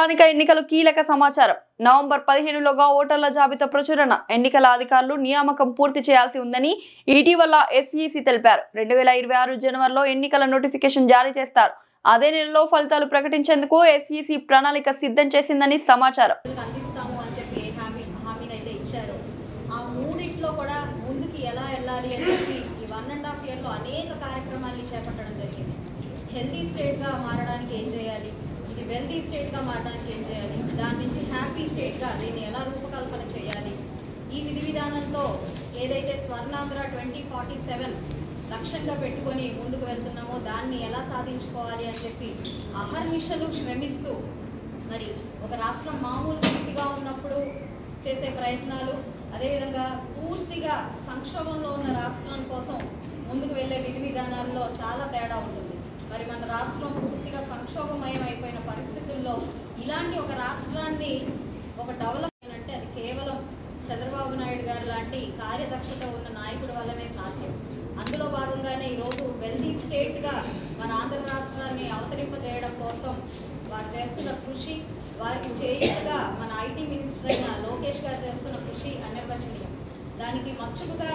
స్థానిక ఎన్నికలు కీలక సమాచారం. నవంబర్ 15లోగా ఓటర్ల జాబితా ప్రచురణ, ఎన్నికల అధికారులు నియామకం పూర్తి చేయాల్సి ఉందని ఇటీవల ఎస్ఈసీ తెలిపారు. 2026 జనవరిలో ఎన్నికల నోటిఫికేషన్ జారీ చేస్తారు. అదే నెలలో ఫలితాలు ప్రకటించేందుకు ఎస్ఈసీ ప్రణాళిక సిద్ధం చేసిందని సమాచారం. అనేక కార్యక్రమాలను చేపట్టడం జరిగింది. హెల్తీ స్టేట్గా మారడానికి ఏం చేయాలి, ఇది వెల్తీ స్టేట్గా మారడానికి ఏం చేయాలి, దాని నుంచి హ్యాపీ స్టేట్గా దీన్ని ఎలా రూపకల్పన చేయాలి, ఈ విధి విధానంతో ఏదైతే స్వర్ణాంధ్ర 2047 లక్ష్యంగా పెట్టుకొని ముందుకు వెళ్తున్నామో దాన్ని ఎలా సాధించుకోవాలి అని చెప్పి అహర్నిశలు శ్రమిస్తూ మరి ఒక రాష్ట్రం మామూలు స్థితిగా ఉన్నప్పుడు చేసే ప్రయత్నాలు, అదేవిధంగా పూర్తిగా సంక్షోభంలో ఉన్న రాష్ట్రం కోసం ముందుకు వెళ్ళే విధి విధానాల్లో చాలా తేడా ఉంటుంది. మరి మన రాష్ట్రం పూర్తిగా సంక్షోభమయం అయిపోయిన పరిస్థితుల్లో ఇలాంటి ఒక రాష్ట్రాన్ని ఒక డెవలప్మెంట్ అంటే అది కేవలం చంద్రబాబు నాయుడు గారు లాంటి కార్యదక్షత ఉన్న నాయకుడి వల్లనే సాధ్యం. అందులో భాగంగానే ఈరోజు వెల్తీ స్టేట్గా మన ఆంధ్ర రాష్ట్రాన్ని అవతరింపజేయడం కోసం వారు చేస్తున్న కృషి, వారికి చేయుతగా మన ఐటీ మినిస్టర్ అయిన లోకేష్ గారు చేస్తున్న కృషి అనిర్వచనీయం. దానికి మచ్చుకుగా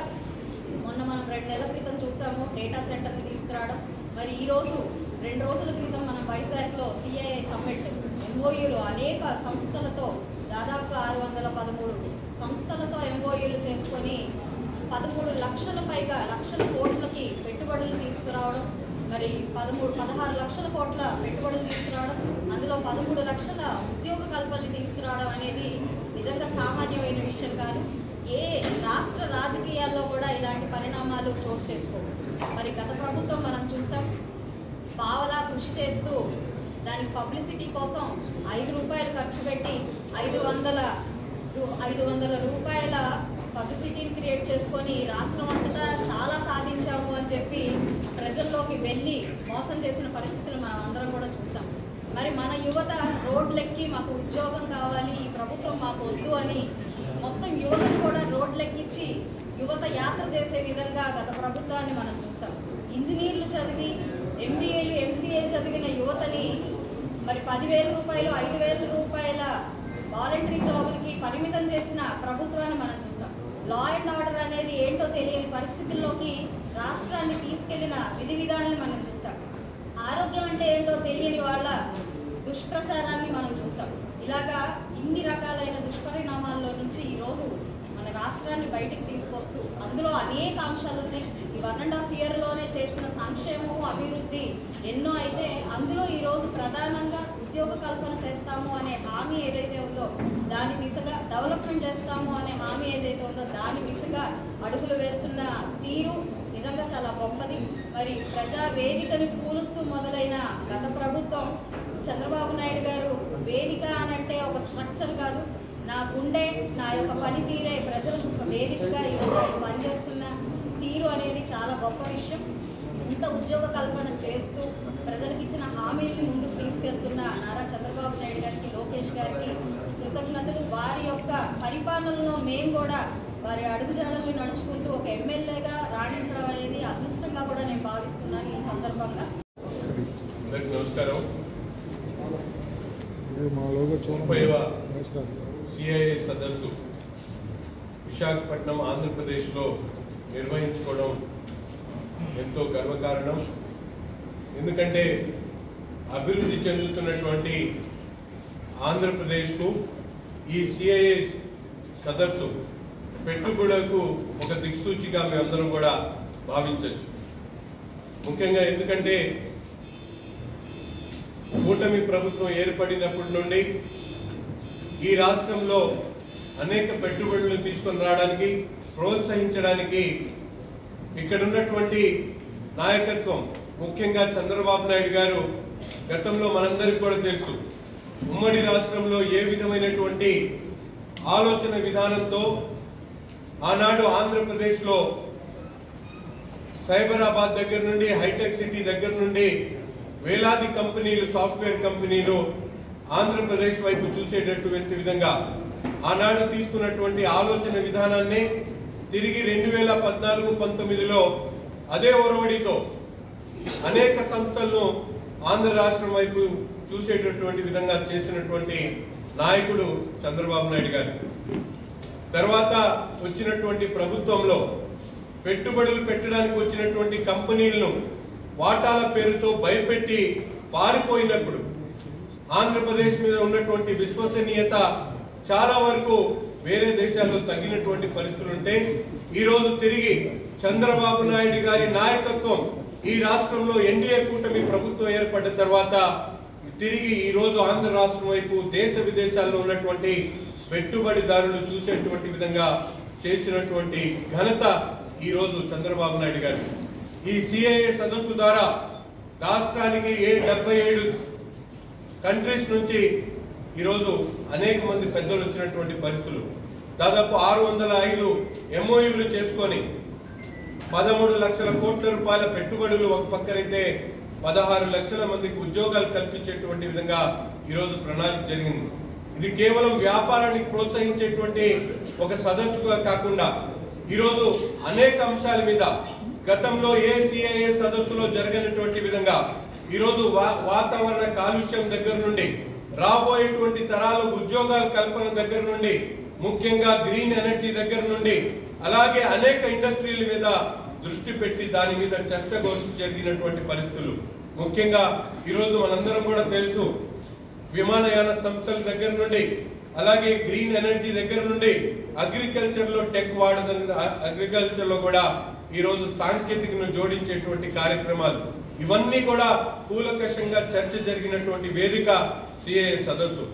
మొన్న మనం 2 నెలల క్రితం చూసాము డేటా సెంటర్ని తీసుకురావడం. మరి ఈరోజు 2 రోజుల క్రితం మనం వైజాగ్లో సిఐఐ సమ్మిట్ ఎంఓయూలు అనేక సంస్థలతో దాదాపుగా 613 సంస్థలతో ఎంఓయూలు చేసుకొని 13 లక్షల పైగా లక్షల కోట్లకి పెట్టుబడులు తీసుకురావడం, మరి 16 లక్షల కోట్ల పెట్టుబడులు తీసుకురావడం, అందులో 13 లక్షల ఉద్యోగ కల్పనలు తీసుకురావడం అనేది నిజంగా సామాన్యమైన విషయం కాదు. ఏ రాష్ట్ర రాజకీయాల్లో కూడా ఇలాంటి పరిణామాలు చోటు చేసుకోవు. మరి గత ప్రభుత్వం మనం చూసాం, పావలా కృషి చేస్తూ దానికి పబ్లిసిటీ కోసం 5 రూపాయలు ఖర్చు పెట్టి 500 రూపాయల పబ్లిసిటీని క్రియేట్ చేసుకొని రాష్ట్రం అంతటా చాలా సాధించాము అని చెప్పి ప్రజల్లోకి వెళ్ళి మోసం చేసిన పరిస్థితులు మనం అందరం కూడా చూసాం. మరి మన యువత రోడ్లెక్కి మాకు ఉద్యోగం కావాలి, ఈ ప్రభుత్వం మాకు వద్దు అని మొత్తం యువతను కూడా రోడ్లెక్కించి యువత యాత్ర చేసే విధంగా గత ప్రభుత్వాన్ని మనం చూసాం. ఇంజనీర్లు చదివి ఎంబీఏలు ఎంసీఏ చదివిన యువతని మరి 10,000 రూపాయలు 5,000 రూపాయల వాలంటరీ జాబులకి పరిమితం చేసిన ప్రభుత్వాన్ని మనం చూసాం. లా అండ్ ఆర్డర్ అనేది ఏంటో తెలియని పరిస్థితుల్లోకి రాష్ట్రాన్ని తీసుకెళ్లిన విధి విధానాన్ని మనం చూసాం. ఆరోగ్యం అంటే ఏంటో తెలియని వాళ్ళ దుష్ప్రచారాన్ని మనం చూసాం. ఇలాగా ఇన్ని రకాలైన దుష్పరిణామాల్లో నుంచి ఈరోజు మన రాష్ట్రాన్ని బయటికి తీసుకొస్తూ అందులో అనేక అంశాలు ఉన్నాయి. ఈ 1.5 ఇయర్లోనే చేసిన సంక్షేమము అభివృద్ధి ఎన్నో అయితే అందులో ఈరోజు ప్రధానంగా ఉద్యోగ కల్పన చేస్తాము అనే హామీ ఏదైతే ఉందో దాని దిశగా, డెవలప్మెంట్ చేస్తాము అనే హామీ ఏదైతే ఉందో దాని దిశగా అడుగులు వేస్తున్న తీరు నిజంగా చాలా గొప్పది. మరి ప్రజా వేదికని పూలుస్తూ మొదలైన గత ప్రభుత్వం చంద్రబాబు నాయుడు గారు వేదిక అనంటే ఒక స్ట్రక్చర్ కాదు, నా గుండె, నా యొక్క పనితీరే ప్రజలకు ఒక వేదికగా ఈరోజు పనిచేస్తున్న తీరు అనేది చాలా గొప్ప విషయం. ఇంత ఉద్యోగ కల్పన చేస్తూ ప్రజలకు ఇచ్చిన హామీల్ని ముందుకు తీసుకెళ్తున్న నారా చంద్రబాబు నాయుడు గారికి, లోకేష్ గారికి కృతజ్ఞతలు. వారి యొక్క పరిపాలనలో మేము కూడా వారి అడుగుజాడల్ని నడుచుకుంటూ ఒక ఎమ్మెల్యేగా రాణించడం అనేది అదృష్టంగా కూడా నేను భావిస్తున్నాను. ఈ సందర్భంగా నమస్కారం. సిఐఐ సదస్సు విశాఖపట్నం ఆంధ్రప్రదేశ్లో నిర్వహించుకోవడం ఎంతో గర్వకారణం. ఎందుకంటే అభివృద్ధి చెందుతున్నటువంటి ఆంధ్రప్రదేశ్కు ఈ సిఐఐ సదస్సు పెట్టుబడులకు ఒక దిక్సూచిగా మేమందరం కూడా భావించవచ్చు. ముఖ్యంగా ఎందుకంటే కూటమి ప్రభుత్వం ఏర్పడినప్పటి నుండి ఈ రాష్ట్రంలో అనేక పెట్టుబడులను తీసుకొని రావడానికి, ప్రోత్సహించడానికి ఇక్కడ ఉన్నటువంటి నాయకత్వం, ముఖ్యంగా చంద్రబాబు నాయుడు గారు గతంలో మనందరికీ కూడా తెలుసు ఉమ్మడి రాష్ట్రంలో ఏ విధమైనటువంటి ఆలోచన విధానంతో ఆనాడు ఆంధ్రప్రదేశ్లో సైబరాబాద్ దగ్గర నుండి హైటెక్ సిటీ దగ్గర నుండి వేలాది కంపెనీలు, సాఫ్ట్వేర్ కంపెనీలు ఆంధ్రప్రదేశ్ వైపు చూసేటటువంటి విధంగా ఆనాడు తీసుకున్నటువంటి ఆలోచన విధానాన్ని తిరిగి 2014-19లో అదే ఒరవడితో అనేక సంస్థలను ఆంధ్ర రాష్ట్రం వైపు చూసేటటువంటి విధంగా చేసినటువంటి నాయకుడు చంద్రబాబు నాయుడు గారు. తర్వాత వచ్చినటువంటి ప్రభుత్వంలో పెట్టుబడులు పెట్టడానికి వచ్చినటువంటి కంపెనీలను వాటాల పేరుతో భయపెట్టి పారిపోయినప్పుడు ఆంధ్రప్రదేశ్ మీద ఉన్నటువంటి విశ్వసనీయత చాలా వరకు వేరే దేశాల్లో తగ్గినటువంటి పరిస్థితులుంటే ఈరోజు తిరిగి చంద్రబాబు నాయుడు గారి నాయకత్వం ఈ రాష్ట్రంలో ఎన్డీఏ కూటమి ప్రభుత్వం ఏర్పడ్డ తర్వాత తిరిగి ఈరోజు ఆంధ్ర రాష్ట్రం వైపు దేశ విదేశాల్లో ఉన్నటువంటి పెట్టుబడిదారులు చూసేటువంటి విధంగా చేసినటువంటి ఘనత ఈరోజు చంద్రబాబు నాయుడు గారు. ఈ సిఐఏ సదస్సు ద్వారా రాష్ట్రానికి 77 కంట్రీస్ నుంచి ఈరోజు అనేక మంది పెద్దలు వచ్చినటువంటి పరిస్థితులు. దాదాపు 605 ఎంఓయూలు చేసుకొని 13 లక్షల కోట్ల రూపాయల పెట్టుబడులు ఒక పక్కనైతే 16 లక్షల మందికి ఉద్యోగాలు కల్పించేటువంటి విధంగా ఈరోజు ప్రణాళిక జరిగింది. ఇది కేవలం వ్యాపారానికి ప్రోత్సహించేటువంటి ఒక సదస్సుగా కాకుండా ఈరోజు అనేక అంశాల మీద గతంలో ఏ సిఐఏ సదస్సులో జరగనటువంటి విధంగా ఈరోజు వాతావరణ కాలుష్యం దగ్గర నుండి రాబోయేటువంటి తరాలు ఉద్యోగాల కల్పన దగ్గర నుండి ముఖ్యంగా గ్రీన్ ఎనర్జీ దగ్గర నుండి అలాగే అనేక ఇండస్ట్రీల మీద దృష్టి పెట్టి దాని మీద చర్చ జరిగినటువంటి పరిస్థితులు. ముఖ్యంగా ఈరోజు మనందరం కూడా తెలుసు, విమానయాన సంస్థల దగ్గర నుండి అలాగే గ్రీన్ ఎనర్జీ దగ్గర నుండి అగ్రికల్చర్ లో టెక్ వాడదని అగ్రికల్చర్ లో కూడా ఈరోజు సాంకేతికను జోడించేటువంటి కార్యక్రమాలు ఇవన్నీ కూడా కూలంకషంగా చర్చ జరిగినటువంటి వేదిక సిఐఏ సదస్సు.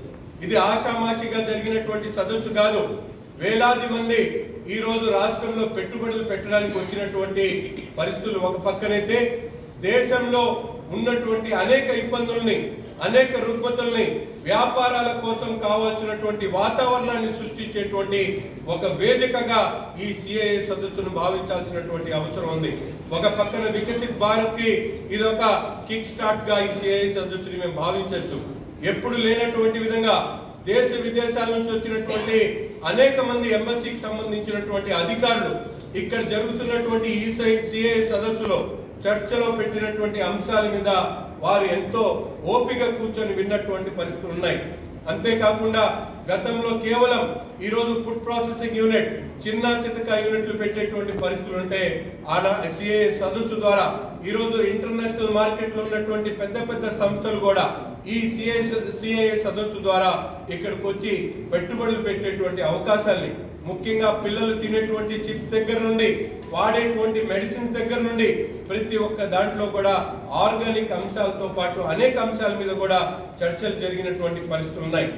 ఇది ఆషామాషిగా జరిగినటువంటి సదస్సు కాదు. వేలాది మంది ఈ రోజు రాష్ట్రంలో పెట్టుబడులు పెట్టడానికి వచ్చినటువంటి పరిస్థితులు ఒక పక్కనైతే దేశంలో ఉన్నటువంటి అనేక ఇబ్బందుల్ని అనేక రుగ్మతల్ని వ్యాపారాల కోసం కావాల్సినటువంటి వాతావరణాన్ని సృష్టించేటువంటి ఒక వేదికగా ఈ సిఐఏ సదస్సును భావించాల్సినటువంటి అవసరం ఉంది. ఒక పక్కన వికసిత్ భారత్ కి ఇది ఒక కిక్ స్టార్ట్ గా ఈ సిఐఏ సదస్సుని మేము భావించవచ్చు. ఎప్పుడు లేనటువంటి విధంగా దేశ విదేశాల నుంచి వచ్చినటువంటి అనేక మంది ఎంబసీకి సంబంధించినటువంటి అధికారులు ఇక్కడ జరుగుతున్నటువంటి ఈ సిఐఏ సదస్సులో చర్చలో పెట్టినటువంటి అంశాల మీద వారు ఎంతో ఓపిక కూర్చొని విన్నటువంటి పరిస్థితులు ఉన్నాయి. అంతేకాకుండా గతంలో కేవలం ఈరోజు ఫుడ్ ప్రాసెసింగ్ యూనిట్ చిన్న చితక యూనిట్లు పెట్టేటువంటి పరిస్థితులు ఉంటే ఆ సిఐఏ సదస్సు ద్వారా ఈరోజు ఇంటర్నేషనల్ మార్కెట్ లో ఉన్నటువంటి పెద్ద పెద్ద సంస్థలు కూడా ఈ సిఐఏ సదస్సు ద్వారా ఇక్కడికి వచ్చి పెట్టుబడులు పెట్టేటువంటి అవకాశాన్ని ముఖ్యంగా పిల్లలు తినేటువంటి చిప్స్ దగ్గర నుండి వాడేటువంటి మెడిసిన్స్ దగ్గర నుండి ప్రతి ఒక్క దాంట్లో కూడా ఆర్గానిక్ అంశాలతో పాటు అనేక అంశాల మీద కూడా చర్చలు జరిగినటువంటి పరిస్థితులు ఉన్నాయి.